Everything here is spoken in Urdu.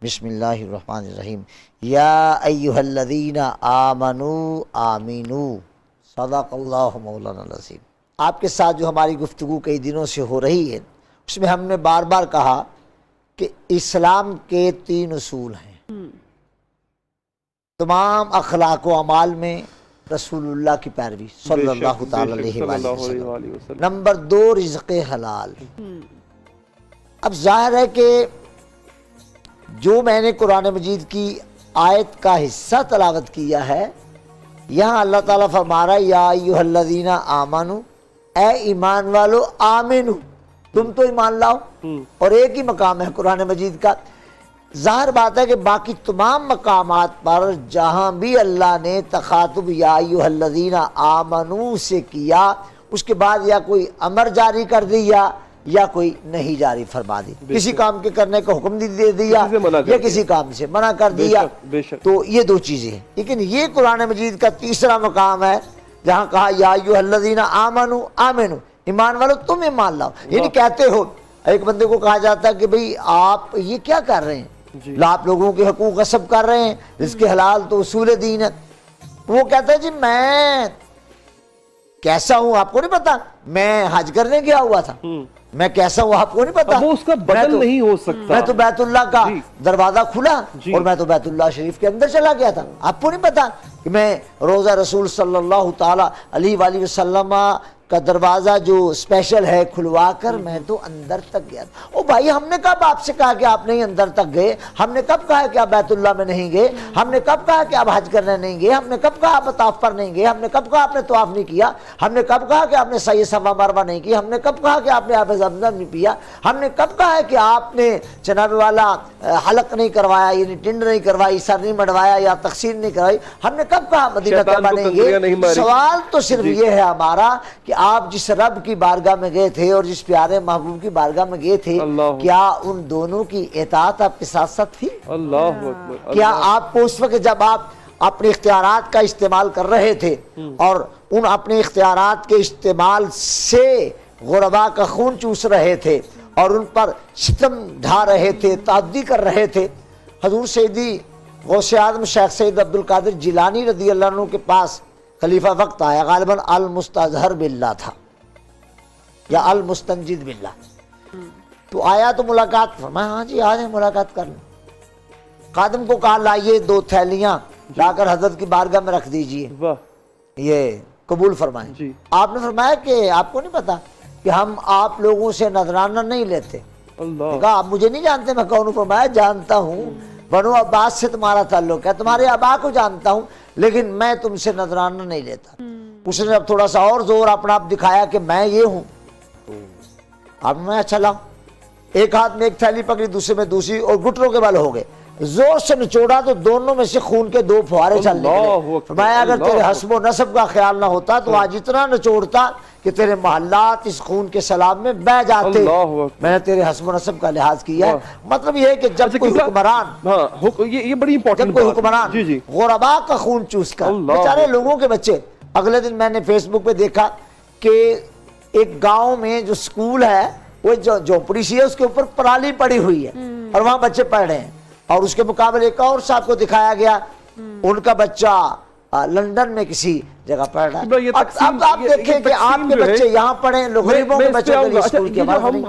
بسم اللہ الرحمن الرحیم یا ایہا الذین آمنوا آمینوا صدق اللہ مولانا العظیم۔ آپ کے ساتھ جو ہماری گفتگو کئی دنوں سے ہو رہی ہے اس میں ہم نے بار بار کہا کہ اسلام کے 3 اصول ہیں۔ تمام اخلاق و اعمال میں رسول اللہ کی پیروی صلی اللہ تعالی علیہ وسلم۔ نمبر 2 رزق حلال۔ اب ظاہر ہے کہ جو میں نے قرآن مجید کی آیت کا حصہ تلاوت کیا ہے، یہاں اللہ تعالیٰ فرما رہا ہے یا ایھا الذین آمنو، اے ایمان والو، آمنو، تم تو ایمان لاؤ، اور ایک ہی مقام ہے قرآن مجید کا۔ ظاہر بات ہے کہ باقی تمام مقامات پر جہاں بھی اللہ نے تخاطب یا ایھا الذین آمنو سے کیا، اس کے بعد یا کوئی امر جاری کر دیا یا کوئی نہیں جاری فرما دی، کسی کام کے کرنے کا حکم دے دیا یا کسی کام سے منع کر دیا، تو یہ 2 چیزیں ہیں۔ لیکن یہ قرآن مجید کا تیسرا مقام ہے جہاں کہا یا ایھا الذین آمنو آمنو، ایمان والو تم ایمان لاؤ۔ یعنی کہتے ہو، ایک بندے کو کہا جاتا ہے کہ بھئی آپ یہ کیا کر رہے ہیں، آپ لوگوں کے حقوق غصب کر رہے ہیں، رزق حلال تو اصول دین ہے۔ وہ کہتا ہے جی میں کیسا ہوں آپ کو نہیں پتا، میں حج کرنے گیا ہوا تھا، میں کیسا ہوں آپ کو نہیں پتا، وہ اس کا بدل نہیں ہو سکتا، میں تو بیت اللہ کا دروازہ کھلا اور میں تو بیت اللہ شریف کے اندر چلا گیا تھا، آپ کو نہیں پتا کہ میں روضہ رسول صلی اللہ تعالی علیہ وآلہ وسلم کا دروازہ جو اسپیشل ہے کھلوا کر میں تو اندر تک گیا تھا۔ او بھائی ہم نے کب آپ سے کہا کہ آپ نہیں اندر تک گئے، ہم نے کب کہا کہ آپ بیت اللہ میں نہیں گئے، ہم نے کب کہا کہ آپ حج کرنے نہیں گئے، ہم نے کب کہا آپ طواف پر نہیں گئے، ہم نے کب کہا آپ نے طواف نہیں کیا، ہم نے کب کہا کہ آپ نے سعی صفا مروہ نہیں کی، ہم نے کب کہا کہ آپ نے آب زمزم نہیں پیا، ہم نے کب کہا ہے کہ آپ نے جناب والا حلق نہیں کروایا، یعنی ٹنڈ نہیں کروائی، سر نہیں مڑوایا یا تقسیم نہیں کروائی، ہم نے کب کہا مدینہ طیبہ نہیں گئے۔ سوال تو صرف یہ ہے ہمارا کہ آپ جس رب کی بارگاہ میں گئے تھے اور جس پیارے محبوب کی بارگاہ میں گئے تھے، کیا ان دونوں کی اطاعت آپ کے ساتھ ساتھ تھی؟ اللہ اکبر۔ کیا آپ کو اس وقت جب آپ اپنے اختیارات کا استعمال کر رہے تھے اور ان اپنے اختیارات کے استعمال سے غرباء کا خون چوس رہے تھے اور ان پر ستم ڈھا رہے تھے، تعدی کر رہے تھے، حضور سیدی غوث اعظم شیخ سید عبد القادر جیلانی رضی اللہ عنہ کے پاس خلیفہ وقت آیا، غالباً المستظہر باللہ تھا یا المستنجد باللہ، تو آیا تو ملاقات فرمایا ہاں جی آج ملاقات کر لیں۔ خادم کو کہا لائیے 2 تھیلیاں لا کر حضرت کی بارگاہ میں رکھ دیجئے، یہ قبول فرمائیں۔ آپ نے فرمایا کہ آپ کو نہیں پتا کہ ہم آپ لوگوں سے نذرانہ نہیں لیتے؟ کہا آپ مجھے نہیں جانتے؟ میں کون ہوں؟ فرمایا جانتا ہوں، بنو عباس سے تمہارا تعلق ہے، تمہارے آبا کو جانتا ہوں، لیکن میں تم سے نذرانہ نہیں لیتا۔ اس نے اب تھوڑا سا اور زور اپنا آپ دکھایا کہ میں یہ ہوں، اب میں اچھا لاؤں، ایک ہاتھ میں ایک تھیلی پکڑی، دوسرے میں دوسری، اور گھٹنوں کے بل ہو گئے، زور سے نچوڑا تو دونوں میں سے خون کے 2 فوارے چل نکلے۔ فرمایا اگر تیرے حسب و نسب کا خیال نہ ہوتا تو آج اتنا نچوڑتا کہ تیرے محلات اس خون کے سیلاب میں بہہ جاتے، میں نے تیرے حسب و نسب کا لحاظ کیا ہے۔ مطلب یہ ہے کہ جب کوئی حکمران یہ بڑی امپورٹنٹ، جب کوئی حکمران غرباء کا خون چوس کر، بیچارے لوگوں کے بچے، اگلے دن میں نے فیس بک پہ دیکھا کہ ایک گاؤں میں جو سکول ہے وہ جھونپڑی سی ہے، اس کے اوپر پرالی پڑی ہوئی ہے اور وہاں بچے پڑھ رہے ہیں، اور اس کے مقابلے ایک اور صاحب کو دکھایا گیا ان کا بچہ لندن میں کسی جگہ پڑھ رہا ہے۔ اب آپ دیکھیں کہ آپ کے بچے یہاں پڑھیں، غریبوں کے بچے اسکول کی آواز نہیں۔